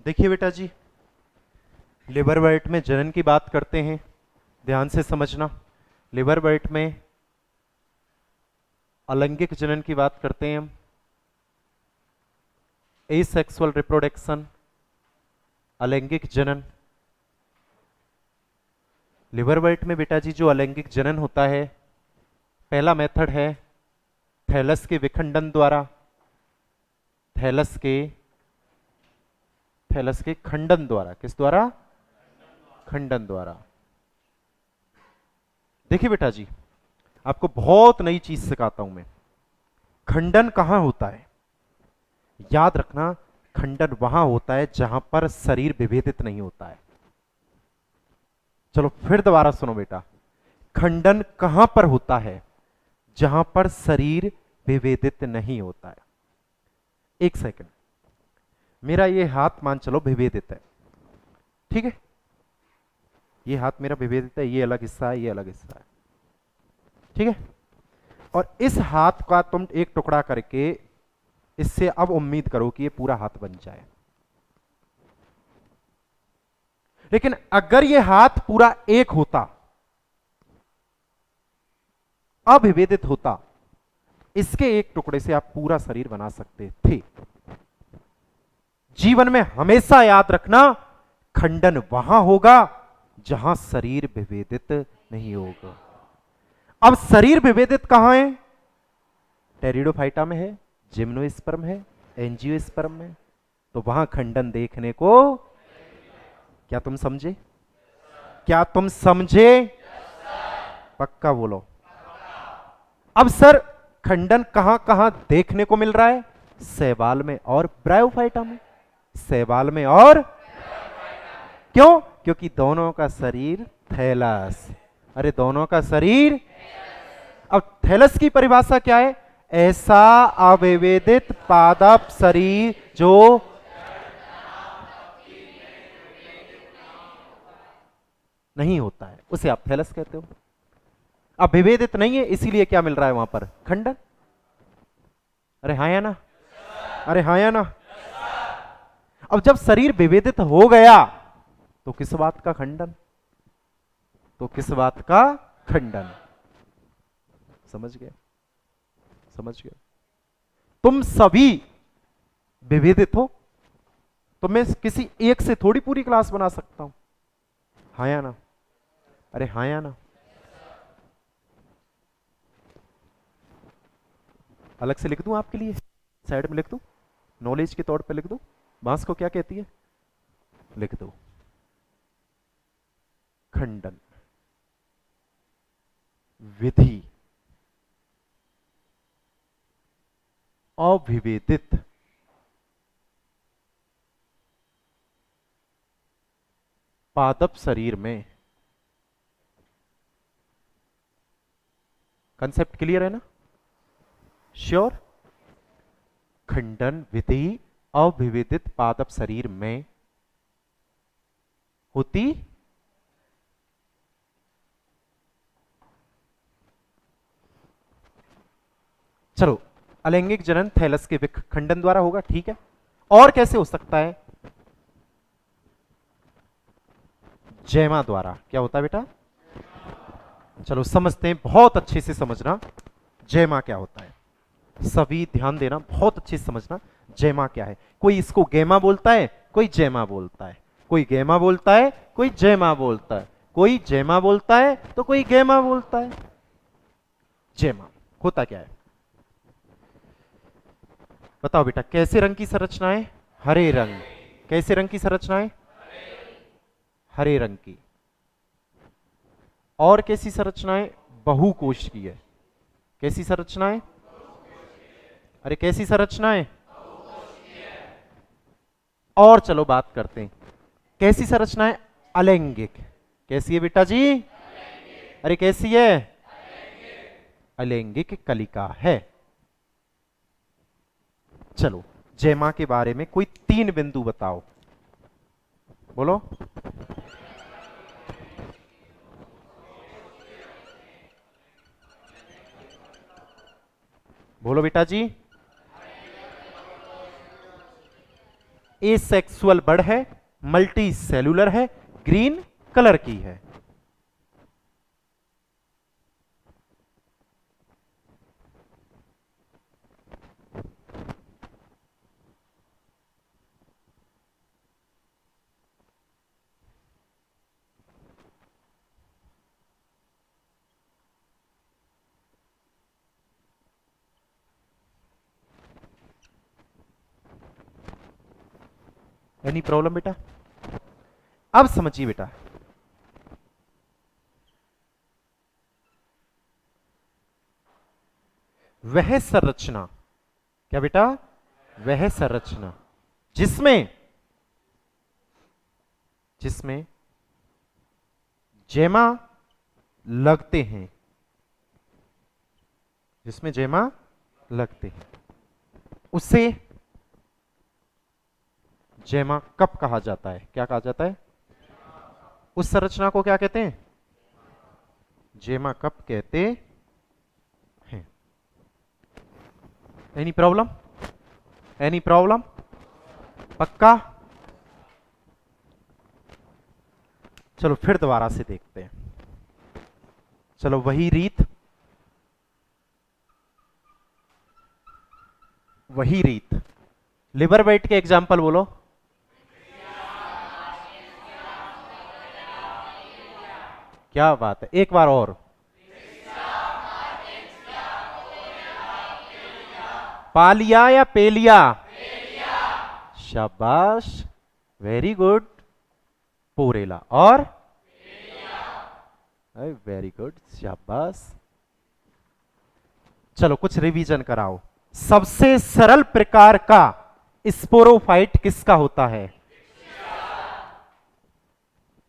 देखिए बेटा जी, liver Burt में जनन की बात करते हैं, ध्यान से समझना। लिवर बर्ट में अलैंगिक जनन की बात करते हैं हम, एसेक्सुअल रिप्रोडक्शन, अलैंगिक जनन। लिवर बर्ट में बेटा जी जो अलैंगिक जनन होता है, पहला मेथड है थैलस के विखंडन द्वारा, थैलस के थैलस के खंडन द्वारा। किस द्वारा? खंडन द्वारा। देखिए बेटा जी, आपको बहुत नई चीज सिखाता हूं मैं। खंडन कहां होता है? याद रखना, खंडन वहां होता है जहां पर शरीर विभेदित नहीं होता है। चलो फिर दोबारा सुनो बेटा, खंडन कहां पर होता है? जहां पर शरीर विभेदित नहीं होता है। एक सेकंड, मेरा ये हाथ मान चलो विभेदित है, ठीक है? ये हाथ मेरा विभेदित है, ये अलग हिस्सा है, ये अलग हिस्सा है, ठीक है? और इस हाथ का तुम एक टुकड़ा करके इससे अब उम्मीद करो कि ये पूरा हाथ बन जाए। लेकिन अगर ये हाथ पूरा एक होता, अविभेदित होता, इसके एक टुकड़े से आप पूरा शरीर बना सकते थे। जीवन में हमेशा याद रखना, खंडन वहां होगा जहां शरीर विभेदित नहीं होगा। अब शरीर विभेदित कहां है? टेरिडोफाइटा में है, जिम्नोस्पर्म है, एंजियोस्पर्म में। तो वहां खंडन देखने को, क्या तुम समझे? क्या तुम समझे? पक्का बोलो। अब सर, खंडन कहां कहां देखने को मिल रहा है? शैवाल में और ब्रायोफाइटा में। शैवाल में और, क्यों? क्योंकि दोनों का शरीर थैलस। अरे दोनों का शरीर। अब थैलस की परिभाषा क्या है? ऐसा अविभेदित पादप शरीर जो नहीं होता है, उसे आप थैलस कहते हो। अब विभेदित नहीं है, इसीलिए क्या मिल रहा है वहां पर? खंडन। अरे हाँ या ना? अरे हाँ या ना? अब जब शरीर विभेदित हो गया तो किस बात का खंडन? तो किस बात का खंडन? समझ गए? समझ गए? तुम सभी विभेदित हो, तो मैं किसी एक से थोड़ी पूरी क्लास बना सकता हूं। हाँ या ना? अरे हाँ या ना? अलग से लिख दूं आपके लिए, साइड में लिख दूं, नॉलेज के तौर पे लिख दूं, बांस को क्या कहती है? लिख दो, खंडन विधि अविभेदित पादप शरीर में। कंसेप्ट क्लियर है ना? श्योर? खंडन विधि अविभेदित पादप शरीर में होती। चलो, अलैंगिक जनन थैलस के खंडन द्वारा होगा, ठीक है। और कैसे हो सकता है? जैमा द्वारा। क्या होता है बेटा? चलो समझते हैं, बहुत अच्छे से समझना जैमा क्या होता है। सभी ध्यान देना, बहुत अच्छे से समझना जैमा क्या है। कोई इसको गैमा बोलता है, कोई जैमा बोलता है, कोई गैमा बोलता है, कोई जैमा बोलता है, कोई जैमा बोलता है तो कोई गैमा बोलता है। जैमा होता क्या है? बताओ बेटा, कैसे रंग की संरचना है? हरे रंग। कैसे रंग की संरचना है? हरे रंग की। और कैसी संरचना है? बहुकोश की है। कैसी संरचना है? अरे कैसी संरचना है? और चलो बात करते हैं, कैसी संरचना है? अलैंगिक। कैसी है बेटा जी? अरे कैसी है? अलैंगिक कलिका है। चलो, जैमा के बारे में कोई 3 बिंदु बताओ, बोलो। बोलो बेटा जी। एसेक्सुअल बर्ड है, मल्टी सेलुलर है, ग्रीन कलर की है। एनी प्रॉब्लम बेटा? अब समझिए बेटा, वह संरचना, क्या बेटा? वह संरचना जिसमें जिसमें जैमा लगते हैं, जिसमें जैमा लगते हैं, उसे जैमा कप कहा जाता है। क्या कहा जाता है? उस संरचना को क्या कहते हैं? जैमा कप कहते हैं। Any problem? Any problem? पक्का? चलो फिर दोबारा से देखते हैं। चलो वही रीत, वही रीत। लिवर वेट के एग्जाम्पल बोलो। क्या बात है, एक बार और। पालिया या पेलिया? शाबाश, वेरी गुड। पोरेला और वेरी गुड, शाबाश। चलो कुछ रिवीजन कराओ। सबसे सरल प्रकार का स्पोरोफाइट किसका होता है?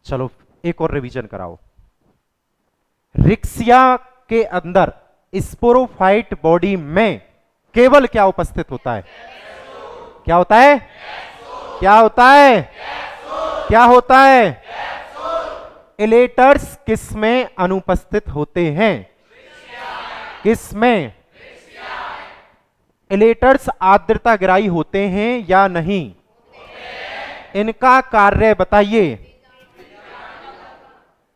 चलो एक और रिवीजन कराओ। रिक्सिया के अंदर स्पोरोफाइट बॉडी में केवल क्या उपस्थित होता है? क्या होता है? क्या होता है? क्या होता है? इलेटर्स किसमें अनुपस्थित होते हैं? किसमें? इलेटर्स आर्द्रताग्राही होते हैं या नहीं? इनका कार्य बताइए।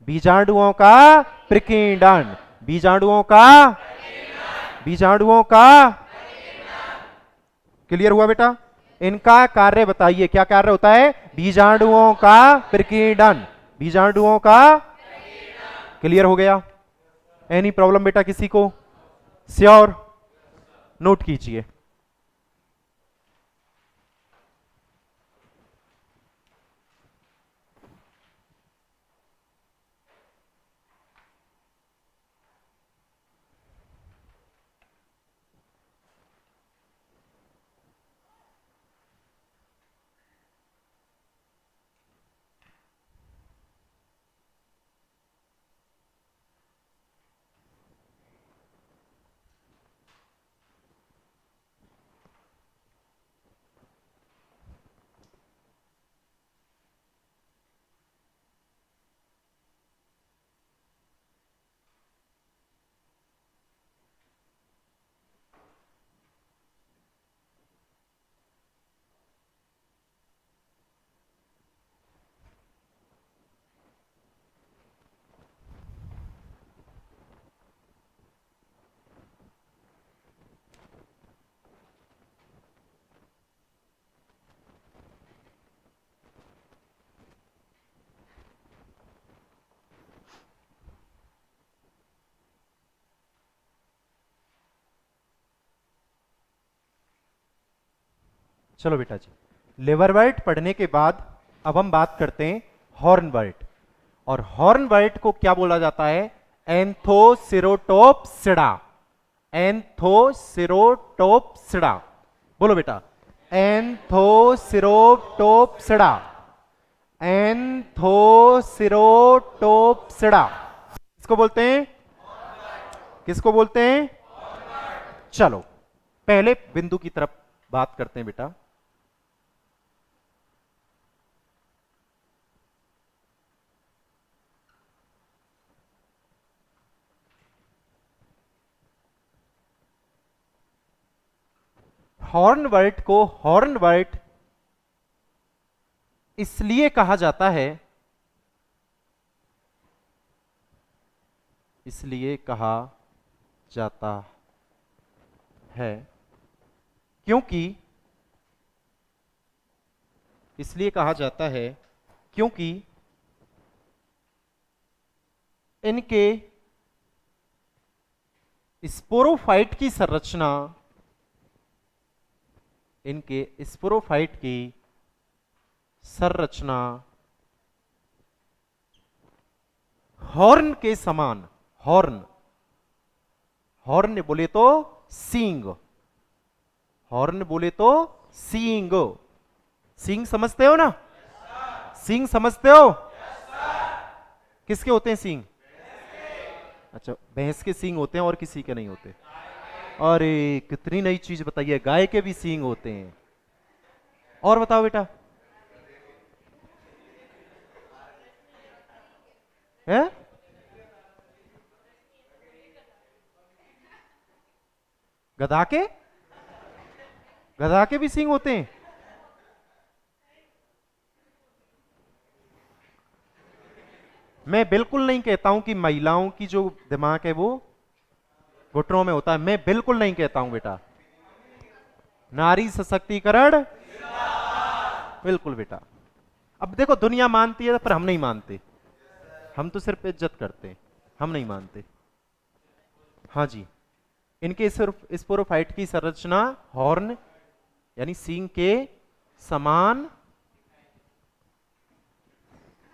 बीजाणुओं का प्रकीर्णन, बीजाणुओं का, बीजाणुओं का। क्लियर हुआ बेटा? इनका कार्य बताइए, क्या कार्य होता है? बीजाणुओं का प्रकीर्णन, बीजाणुओं का। क्लियर हो गया? एनी प्रॉब्लम बेटा किसी को? श्योर? नोट कीजिए। चलो बेटा जी, लिवरवर्ट पढ़ने के बाद अब हम बात करते हैं हॉर्नवर्ट। और हॉर्नवर्ट को क्या बोला जाता है? एंथोसिरोटोप्सिडा। एंथोसिरोटोप्सिडा बोलो बेटा। एंथोसिरोटोप्सिडा, एंथोसिरोटोप्सिडा किसको बोलते हैं? किसको बोलते हैं? चलो पहले बिंदु की तरफ बात करते हैं बेटा। हॉर्नवर्ट को हॉर्नवर्ट इसलिए कहा जाता है, इसलिए कहा जाता है क्योंकि, इसलिए कहा जाता है क्योंकि इनके स्पोरोफाइट की संरचना, इनके स्पोरोफाइट की संरचना हॉर्न के समान, हॉर्न, हॉर्न बोले तो सींग, हॉर्न बोले तो सींग, सींग समझते हो ना? सींग समझते हो? किसके होते हैं सींग? अच्छा, भैंस के सींग होते हैं और किसी के नहीं होते? अरे कितनी नई चीज बताइए, गाय के भी सींग होते हैं। और बताओ बेटा, है? गधा के, गधा के भी सींग होते हैं? मैं बिल्कुल नहीं कहता हूं कि महिलाओं की जो दिमाग है वो घुटनों में होता है, मैं बिल्कुल नहीं कहता हूं बेटा। नारी सशक्तिकरण, बिल्कुल बेटा। अब देखो दुनिया मानती है पर हम नहीं मानते, हम तो सिर्फ इज्जत करते हैं, हम नहीं मानते। हाँ जी, इनके सिर्फ स्पोरोफाइट की संरचना हॉर्न यानी सींग के समान,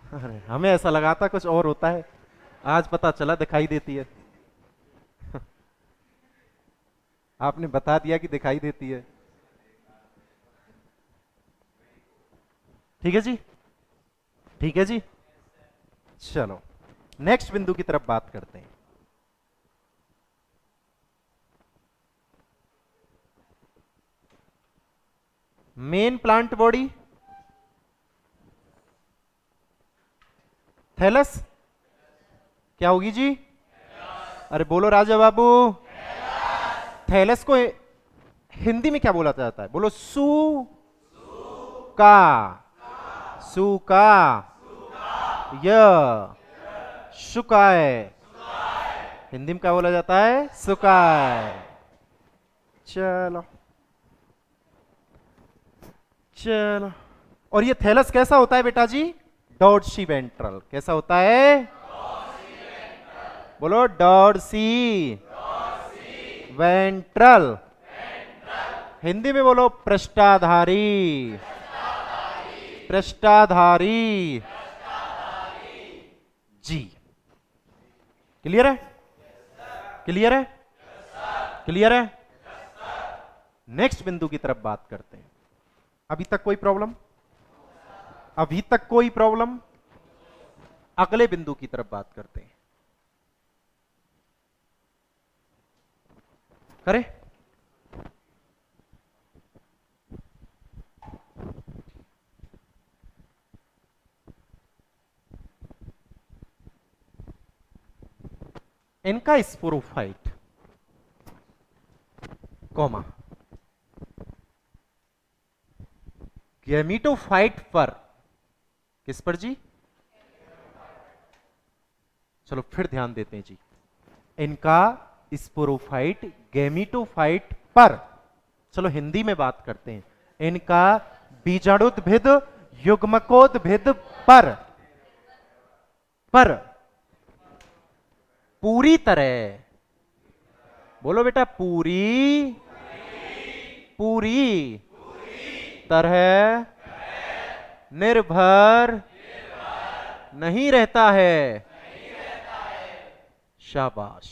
अरे हमें ऐसा लगा था कुछ और होता है, आज पता चला दिखाई देती है। आपने बता दिया कि दिखाई देती है। ठीक है जी, ठीक है जी। चलो नेक्स्ट बिंदु की तरफ बात करते हैं। मेन प्लांट बॉडी थैलस, क्या होगी जी? अरे बोलो राजा बाबू। थैलस को हिंदी में क्या बोला जाता है? बोलो, सू का, सू का, य शुकाय, हिंदी में क्या बोला जाता है? सुकाय। चलो चलो, और ये थैलस कैसा होता है बेटा जी? Dorsey ventral. कैसा होता है? बोलो, डॉर्सी वेंट्रल। हिंदी में बोलो, पृष्ठाधारी, पृष्ठाधारी जी। क्लियर है? क्लियर है? क्लियर है? नेक्स्ट बिंदु की तरफ बात करते हैं। अभी तक कोई प्रॉब्लम? अभी तक कोई प्रॉब्लम? अगले बिंदु की तरफ बात करते हैं। करें? इनका स्पोरोफाइट कॉमा गैमीटोफाइट पर, किस पर जी? चलो फिर ध्यान देते हैं जी। इनका स्पोरोफाइट गैमीटोफाइट पर, चलो हिंदी में बात करते हैं। इनका बीजाणुद्भिद युग्मकोद्भिद पर, पर पूरी तरह, बोलो बेटा, पूरी, पूरी तरह निर्भर नहीं रहता है। शाबाश।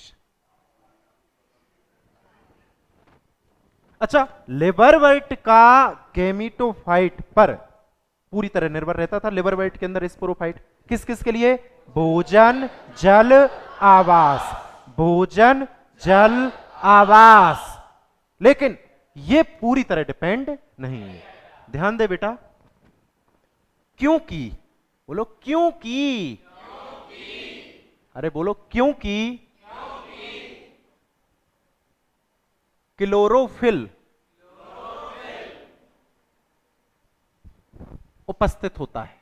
अच्छा, लिबरवर्ट का गैमीटोफाइट पर पूरी तरह निर्भर रहता था। लिबरवर्ट के अंदर स्पोरोफाइट किस किस के लिए? भोजन, जल, आवास, भोजन, जल, आवास। लेकिन ये पूरी तरह डिपेंड नहीं है। ध्यान दे बेटा, क्योंकि, बोलो क्योंकि, अरे बोलो क्योंकि क्लोरोफिल उपस्थित होता है।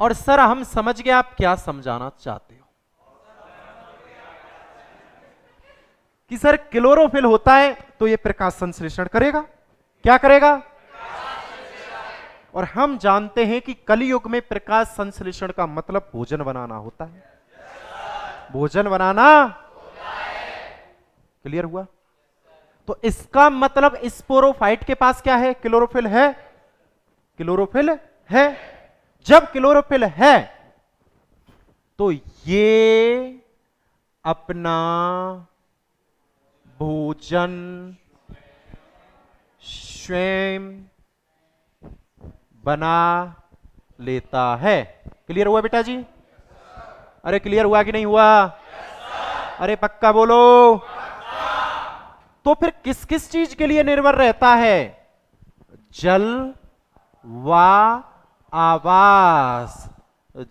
और सर हम समझ गए आप क्या समझाना चाहते हो कि सर क्लोरोफिल होता है तो ये प्रकाश संश्लेषण करेगा। क्या करेगा? और हम जानते हैं कि कलयुग में प्रकाश संश्लेषण का मतलब भोजन बनाना होता है। भोजन बनाना क्लियर हुआ? तो इसका मतलब स्पोरोफाइट के पास क्या है? क्लोरोफिल है। क्लोरोफिल है। जब क्लोरोफिल है तो ये अपना भोजन स्वयं बना लेता है। क्लियर हुआ बेटा जी? अरे क्लियर हुआ कि नहीं हुआ? अरे पक्का बोलो। तो फिर किस किस चीज के लिए निर्भर रहता है? जल व आवास।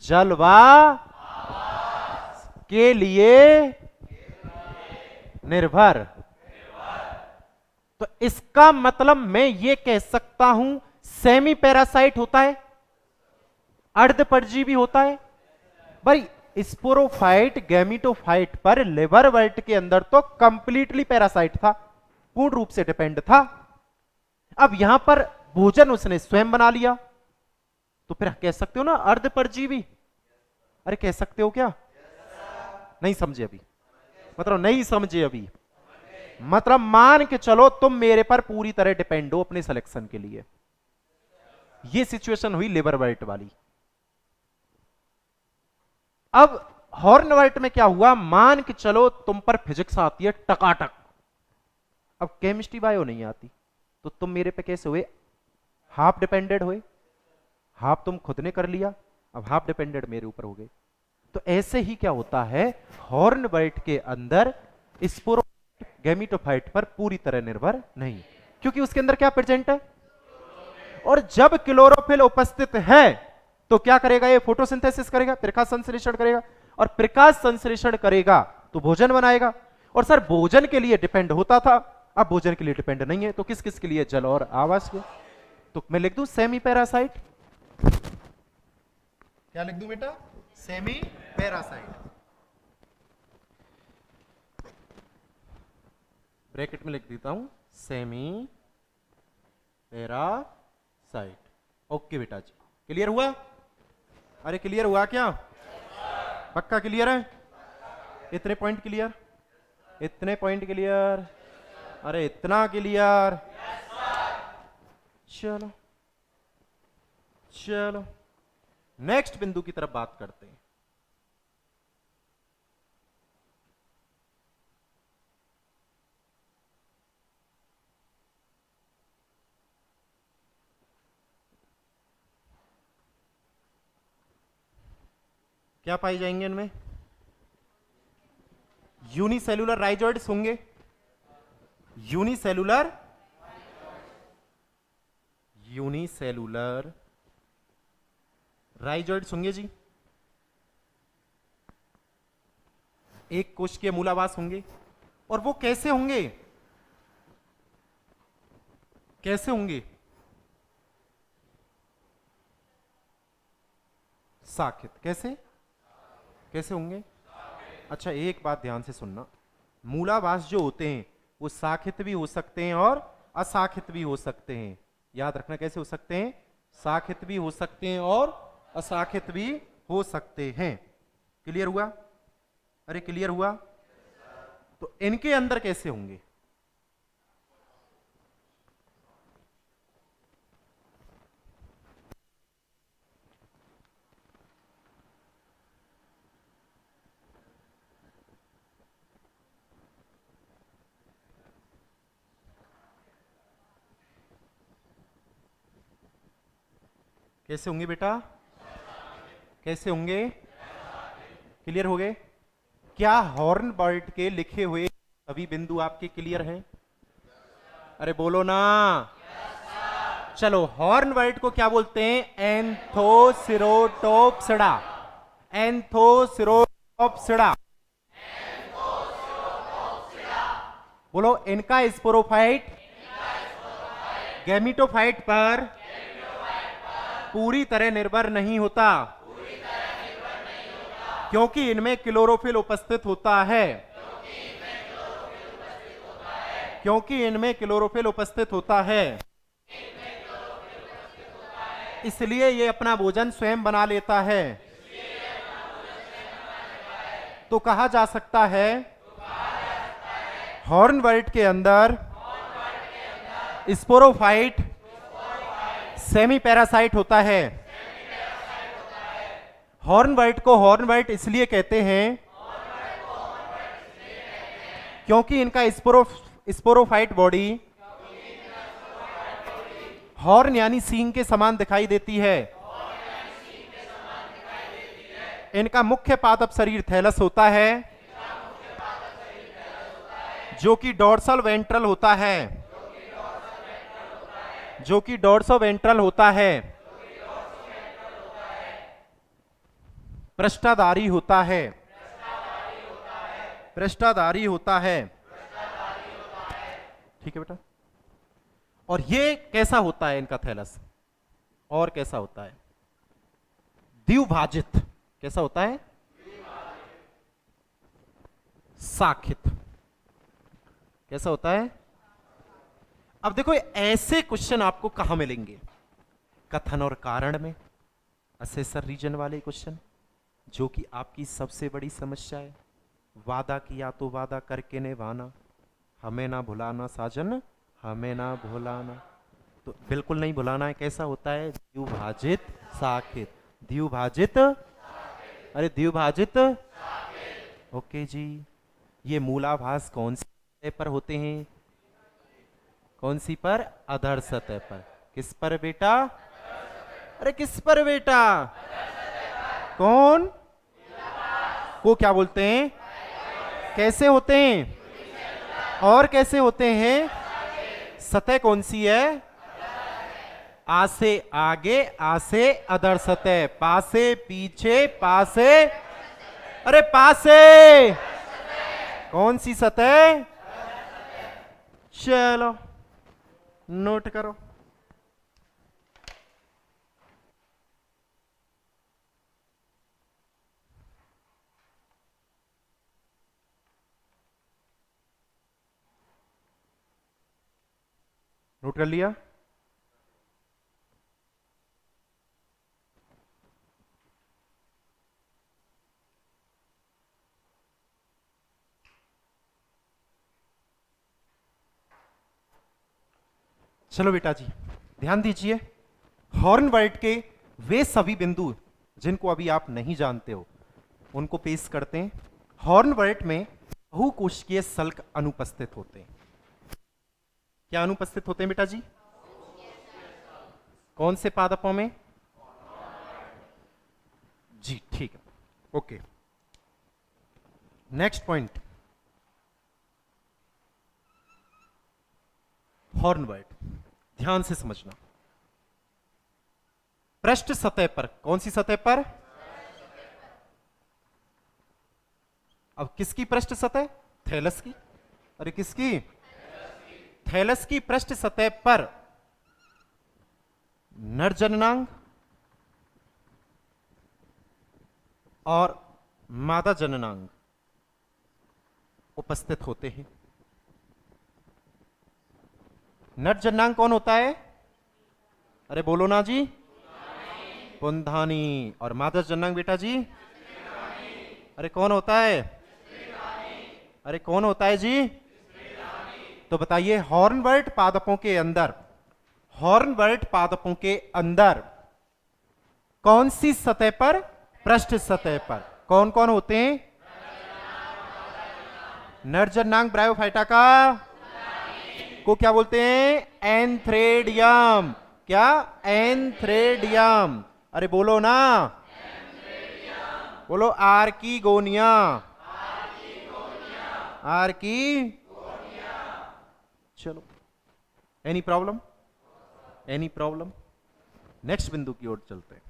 जल व के लिए निर्भर। तो इसका मतलब मैं ये कह सकता हूं सेमी पैरासाइट होता है, अर्ध परजीवी होता है। भाई स्पोरोफाइट गैमीटोफाइट पर लिवरवर्ट के अंदर तो कंप्लीटली पैरासाइट था, पूर्ण रूप से डिपेंड था। अब यहां पर भोजन उसने स्वयं बना लिया, तो फिर कह सकते हो ना अर्ध परजीवी। अरे कह सकते हो क्या? नहीं समझे अभी? मतलब नहीं समझे अभी? मतलब मान के चलो तुम मेरे पर पूरी तरह डिपेंड हो अपने सिलेक्शन के लिए। ये सिचुएशन हुई लिवरवर्ट वाली। अब हॉर्नवर्ट में क्या हुआ? मान के चलो तुम पर फिजिक्स आती है टकाटक, अब केमिस्ट्री बायो नहीं आती, तो तुम मेरे पे कैसे हुए? हाफ डिपेंडेड हुए। हाफ तुम खुद ने कर लिया, अब हाफ डिपेंडेड मेरे ऊपर हो गए। तो ऐसे ही क्या होता है, हॉर्नवर्ट के अंदर स्पोरोफाइट गैमीटोफाइट पर पूरी तरह निर्भर नहीं, क्योंकि उसके अंदर क्या प्रेजेंट है। और जब क्लोरोफिल उपस्थित है तो क्या करेगा? ये फोटोसिंथेसिस करेगा, प्रकाश संश्लेषण करेगा, और प्रकाश संश्लेषण करेगा तो भोजन बनाएगा। और सर भोजन के लिए डिपेंड होता था, अब भोजन के लिए डिपेंड नहीं है, तो किस किस के लिए? जल और आवास के। तो मैं लिख दूं सेमी पैरासाइट। क्या लिख दूं बेटा? Semi parasite. ब्रैकेट में लिख देता हूं सेमी पैरासाइट। ओके बेटा जी, क्लियर हुआ? अरे क्लियर हुआ क्या? पक्का क्लियर है? इतने पॉइंट क्लियर? इतने पॉइंट क्लियर? अरे इतना क्लियर? चलो चलो नेक्स्ट बिंदु की तरफ बात करते हैं। क्या पाई जाएंगे इनमें? यूनिसेलुलर राइजोइड्स होंगे। यूनिसेलुलर राइजोइड्स होंगे जी। एक कोश के मूलावास होंगे। और वो कैसे होंगे? कैसे होंगे? साखित। कैसे कैसे होंगे? अच्छा एक बात ध्यान से सुनना, मूलावास जो होते हैं वो साखित भी हो सकते हैं और असाखित भी हो सकते हैं। याद रखना कैसे हो सकते हैं? साखित भी हो सकते हैं और असाखित भी हो सकते हैं। क्लियर हुआ? अरे क्लियर हुआ? तो इनके अंदर कैसे होंगे? कैसे होंगे बेटा? कैसे होंगे? क्लियर हो गए? क्या हॉर्नबर्ट के लिखे हुए सभी बिंदु आपके क्लियर हैं? अरे बोलो ना। चलो हॉर्नबर्ट को क्या बोलते हैं? एंथोसिरोटोप्सिडा। एंथोसिरोटोप्सिडा। बोलो इनका स्पोरोफाइट गैमीटोफाइट पर पूरी तरह निर्भर नहीं होता, क्योंकि इनमें क्लोरोफिल उपस्थित होता है, क्योंकि इनमें क्लोरोफिल उपस्थित होता है, इसलिए ये अपना भोजन स्वयं बना लेता है। तो कहा जा सकता है हॉर्नवर्ट के अंदर स्पोरोफाइट सेमी पैरासाइट होता है। हॉर्नवर्ट को हॉर्नवर्ट इसलिए कहते हैं क्योंकि इनका स्पोरोफाइट बॉडी हॉर्न यानी सींग के समान दिखाई देती है। इनका मुख्य पादप शरीर थैलस होता है, जो कि डोर्सल वेंट्रल होता है, जो कि डोर्सो वेंट्रल होता है, पृष्ठधारी होता है, पृष्ठधारी होता है। ठीक है बेटा। और ये कैसा होता है इनका थैलस, और कैसा होता है? द्विभाजित। कैसा होता है? साखित। कैसा होता है? अब देखो ऐसे क्वेश्चन आपको कहां मिलेंगे? कथन और कारण में, असेसर रीजन वाले क्वेश्चन, जो कि आपकी सबसे बड़ी समस्या है। वादा किया तो वादा करके निभाना, हमें ना भुलाना साजन, हमें ना भुलाना। तो बिल्कुल नहीं भुलाना है। कैसा होता है? द्विभाजित साखित। द्विभाजित, अरे द्विभाजित। ओके जी। ये मूलाभास कौन सी सतह पर होते हैं? कौन सी पर? अधर सतह पर। किस पर बेटा? अरे किस पर बेटा? कौन को क्या बोलते हैं? कैसे होते हैं? और कैसे होते हैं? सतह कौन सी है? आ से आगे, आ से अधर सतह, पा से पीछे, पा से, अरे पा से कौन सी सतह? चलो नोट करो। नोट कर लिया? चलो बेटा जी ध्यान दीजिए। हॉर्नवर्ट के वे सभी बिंदु जिनको अभी आप नहीं जानते हो उनको पेश करते हैं। हॉर्नवर्ट में बहुकोशिकीय सल्क अनुपस्थित होते हैं। क्या अनुपस्थित होते हैं बेटा जी? कौन से पादपों में? जी ठीक है, ओके। नेक्स्ट पॉइंट, हॉर्नवर्ट ध्यान से समझना। पृष्ठ सतह पर, कौन सी सतह पर? अब किसकी पृष्ठ सतह? थैलस की। अरे किसकी? थैलस की पृष्ठ सतह पर नर जननांग और मादा जननांग उपस्थित होते हैं। नर जननांग कौन होता है? अरे बोलो ना जी। पुंधानी। और मादा जननांग बेटा जी? अरे कौन होता है? अरे कौन होता है जी? तो बताइए हॉर्नवर्ट पादपों के अंदर, हॉर्नवर्ट पादपों के अंदर कौन सी सतह पर? पृष्ठ सतह पर कौन कौन होते हैं? नर जननांग ब्रायोफाइटा का को क्या बोलते हैं? एंथ्रेडियम। क्या? एंथ्रेडियम। अरे बोलो ना, बोलो आर्कीगोनिया। आर्की, चलो any problem? Any problem? Next बिंदु की ओर चलते हैं।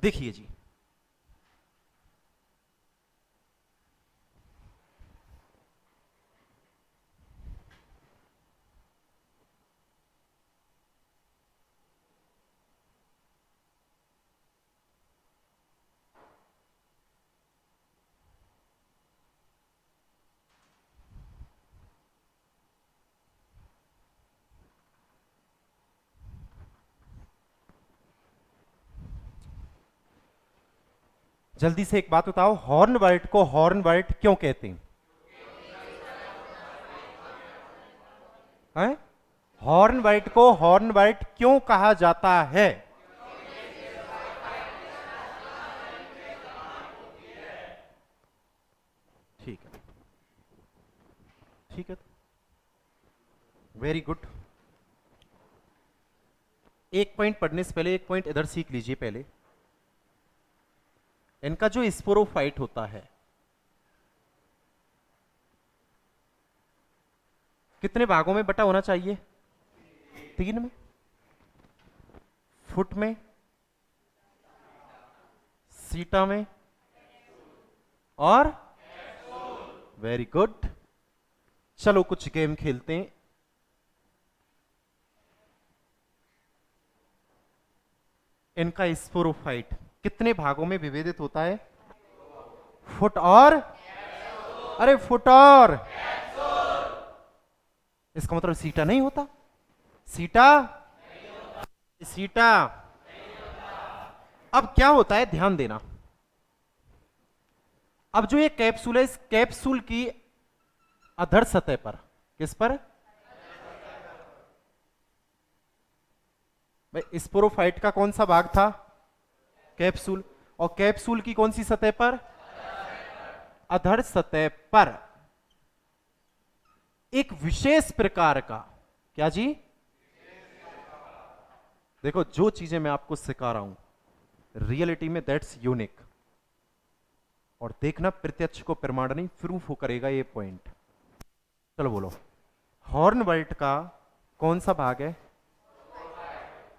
देखिए जी, जल्दी से एक बात बताओ, हॉर्नबर्ट को हॉर्नबर्ट क्यों कहते हैं? हॉर्नबर्ट को हॉर्नबर्ट क्यों कहा जाता है? ठीक है, ठीक है, वेरी गुड। एक पॉइंट पढ़ने से पहले एक पॉइंट इधर सीख लीजिए पहले। इनका जो स्पोरोफाइट होता है कितने भागों में बटा होना चाहिए? 3 में, फुट में, सीटा में और वेरी गुड। चलो कुछ गेम खेलते हैं। इनका स्पोरोफाइट कितने भागों में विभेदित होता है? फुट और, अरे फुट और, इसका मतलब सीटा नहीं होता? सीटा, सीटा। अब क्या होता है, ध्यान देना। अब जो ये कैप्सूल है, इस कैप्सूल की अधर सतह पर, किस पर? भाई स्पोरोफाइट का कौन सा भाग था? कैप्सूल। और कैप्सूल की कौन सी सतह पर? अधर सतह पर एक विशेष प्रकार का, क्या जी? देखो जो चीजें मैं आपको सिखा रहा हूं रियलिटी में दैट्स यूनिक। और देखना प्रत्यक्ष को प्रमाण नहीं, प्रूफ हो करेगा ये पॉइंट। चलो बोलो, हॉर्नबर्ट का कौन सा भाग है?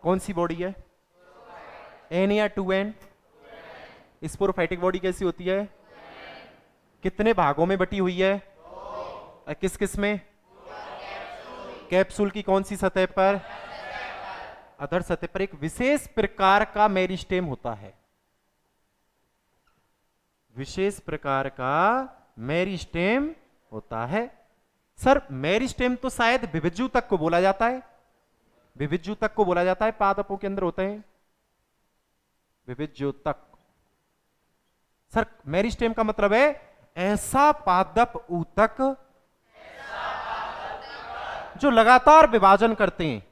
कौन सी बॉडी है? एन या 2N? स्पोरोफाइटिक बॉडी कैसी होती है? कितने भागों में बटी हुई है? किस किस में? कैप्सूल की कौन सी सतह पर? अधर सतह पर एक विशेष प्रकार का मेरिस्टेम होता है। विशेष प्रकार का मेरिस्टेम होता है। सर मेरिस्टेम तो शायद विभिज्जू तक को बोला जाता है, विभिज्जू तक को बोला जाता है, पादपों के अंदर होते हैं विभिज्जू तक। सर मेरिस्टेम का मतलब है ऐसा पादप ऊतक जो लगातार विभाजन करते हैं,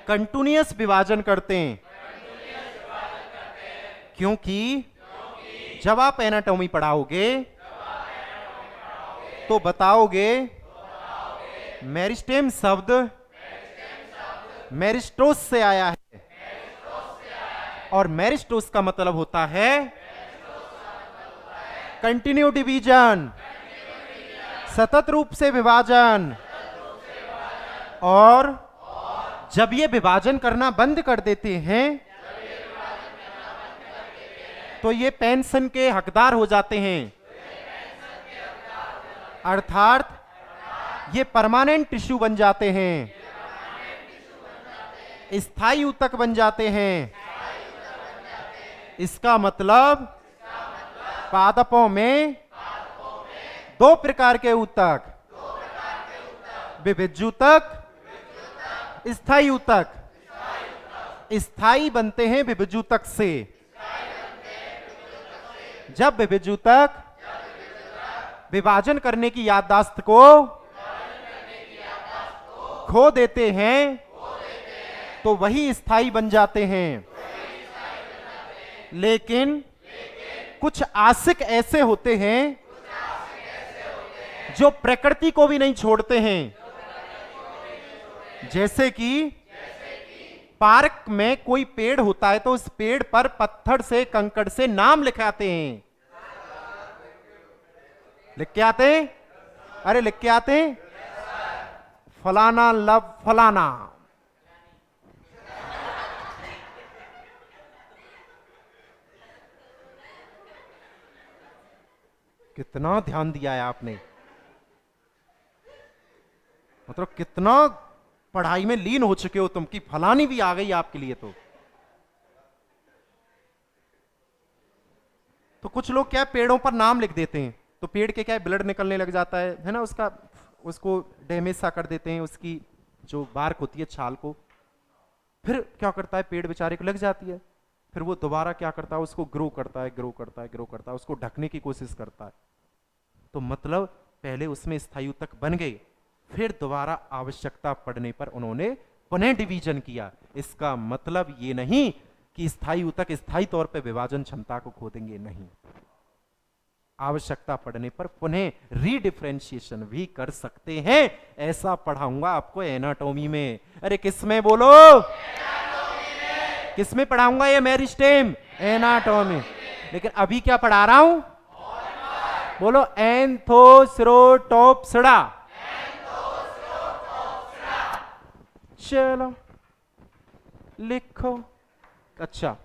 कंटिन्यूअस विभाजन करते हैं। क्योंकि जब आप एनाटॉमी पढ़ाओगे तो बताओगे मेरिस्टेम शब्द मेरिस्टोस से आया है, और मेरिस्टोस का मतलब होता है कंटिन्यू डिवीजन, सतत रूप से विभाजन। और जब ये विभाजन करना बंद कर देते हैं तो ये पेंशन के हकदार हो जाते हैं, अर्थात ये परमानेंट टिश्यू बन जाते हैं, स्थायी ऊतक बन जाते हैं। इसका मतलब पादपों में 2 प्रकार के ऊतक, विभिज्जू ऊतक, स्थायी ऊतक। स्थायी बनते हैं विभिज्जू ऊतक से। जब विभिज्जू ऊतक विभाजन करने की याददाश्त को खो देते हैं तो वही स्थायी बन जाते हैं। लेकिन कुछ आशिक ऐसे होते हैं जो प्रकृति को भी नहीं छोड़ते हैं। जैसे कि पार्क में कोई पेड़ होता है तो उस पेड़ पर पत्थर से, कंकड़ से नाम लिखाते हैं। लिख के आते हैं, अरे लिख के आते हैं, फलाना लव फलाना। कितना ध्यान दिया है आपने, मतलब कितना पढ़ाई में लीन हो चुके हो तुम कि फलानी भी आ गई आपके लिए। तो कुछ लोग क्या पेड़ों पर नाम लिख देते हैं तो पेड़ के क्या ब्लड निकलने लग जाता है ना, उसको डैमेज सा कर देते हैं, उसकी जो बार्क होती है छाल को। फिर क्या करता है पेड़ बेचारे को लग जाती है, फिर वो दोबारा क्या करता है, उसको ग्रो करता है, ग्रो करता है, ग्रो करता है, उसको ढकने की कोशिश करता है। तो मतलब पहले उसमें स्थायी ऊतक बन गए, फिर दोबारा आवश्यकता पड़ने पर उन्होंने पुनः डिवीजन किया। इसका मतलब ये नहीं कि स्थायी ऊतक स्थायी तौर पर विभाजन क्षमता को खो देंगे, नहीं, आवश्यकता पड़ने पर पुनः रीडिफरेंशिएशन भी कर सकते हैं। ऐसा पढ़ाऊंगा आपको एनाटॉमी में। अरे किसमें बोलो, किसमें पढ़ाऊंगा ये मेरिस्टेम? एनाटॉमी। लेकिन अभी क्या पढ़ा रहा हूं, बोलो, एंथोसेरोटॉप्सिडा। चलो लिखो। अच्छा,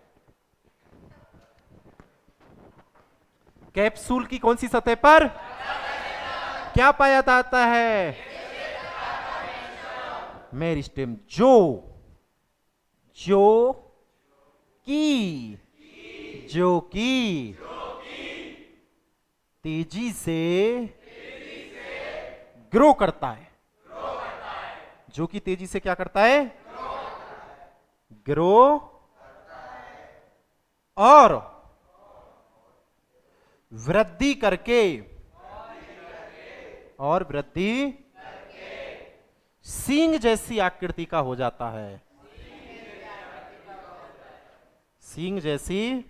कैप्सूल की कौन सी सतह पर क्या पाया जाता है? मेरिस्टेम। जो की तेजी से ग्रो करता है, जो कि तेजी से क्या करता है? ग्रो और वृद्धि करके, और वृद्धि सींग जैसी आकृति का हो जाता है। सींग जैसी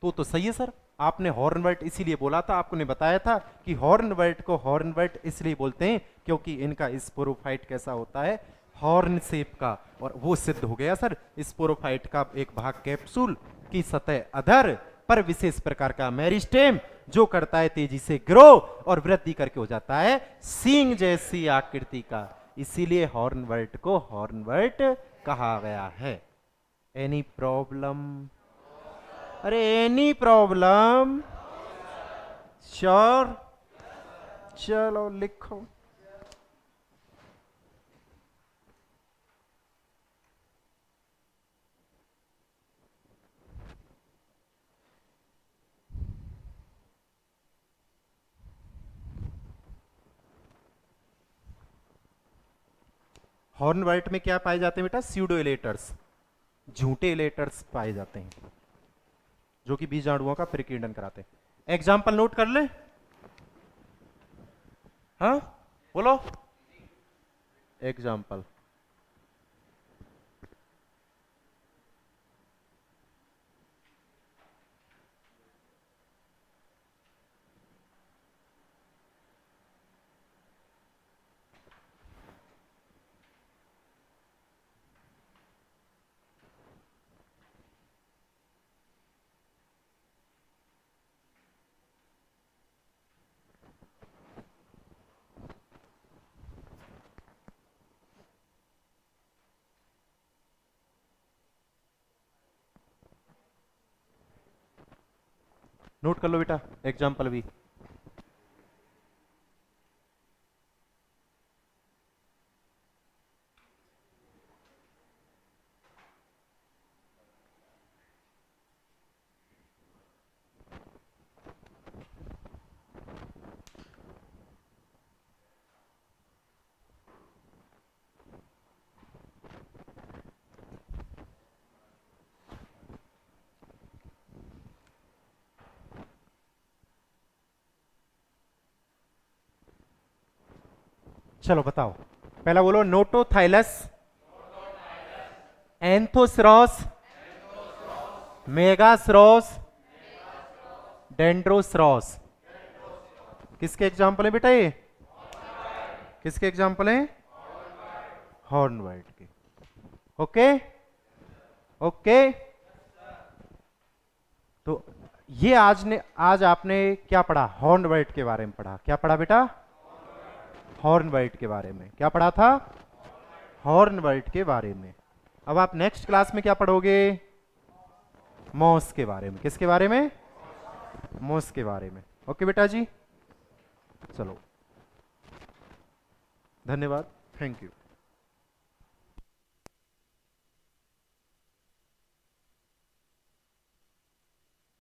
तो सही है सर। आपने हॉर्नवर्ट इसीलिए बोला था, आपको ने बताया था कि हॉर्नवर्ट को हॉर्नवर्ट इसलिए बोलते हैं क्योंकि इनका स्पोरोफाइट कैसा होता है, हॉर्न शेप का। और वो सिद्ध हो गया सर। स्पोरोफाइट का एक भाग कैप्सूल की सतह अधर पर विशेष प्रकार का मेरिस्टेम, जो करता है तेजी से ग्रो और वृद्धि करके हो जाता है सींग जैसी आकृति का। इसीलिए हॉर्नवर्ट को हॉर्नवर्ट कहा गया है। Any problem? अरे एनी प्रॉब्लम? श्योर? चलो लिखो। हॉर्नवर्ट में क्या पाए जाते हैं बेटा? स्यूडो इलेटर्स, झूठे इलेटर्स पाए जाते हैं, जो कि बीजाणुओं का प्रकीर्णन कराते हैं। एग्जाम्पल नोट कर ले। हाँ बोलो एग्जाम्पल। नोट कर लो बेटा एग्जाम्पल भी। चलो बताओ, पहला बोलो। नोटोथाइलस, एंथोसरॉस, मेगासरॉस, डेंड्रोसरॉस। किसके एग्जाम्पल है बेटा ये? किसके एग्जाम्पल है? हॉर्नवर्ट के। Okay okay. तो ये आज आपने क्या पढ़ा? हॉर्नवर्ट के बारे में पढ़ा। क्या पढ़ा बेटा? हॉर्नवर्ट के बारे में। क्या पढ़ा था? हॉर्नवर्ट के बारे में। अब आप नेक्स्ट क्लास में क्या पढ़ोगे? मॉस के बारे में। किसके बारे में? मॉस के बारे में। ओके बेटा जी, चलो धन्यवाद, थैंक यू।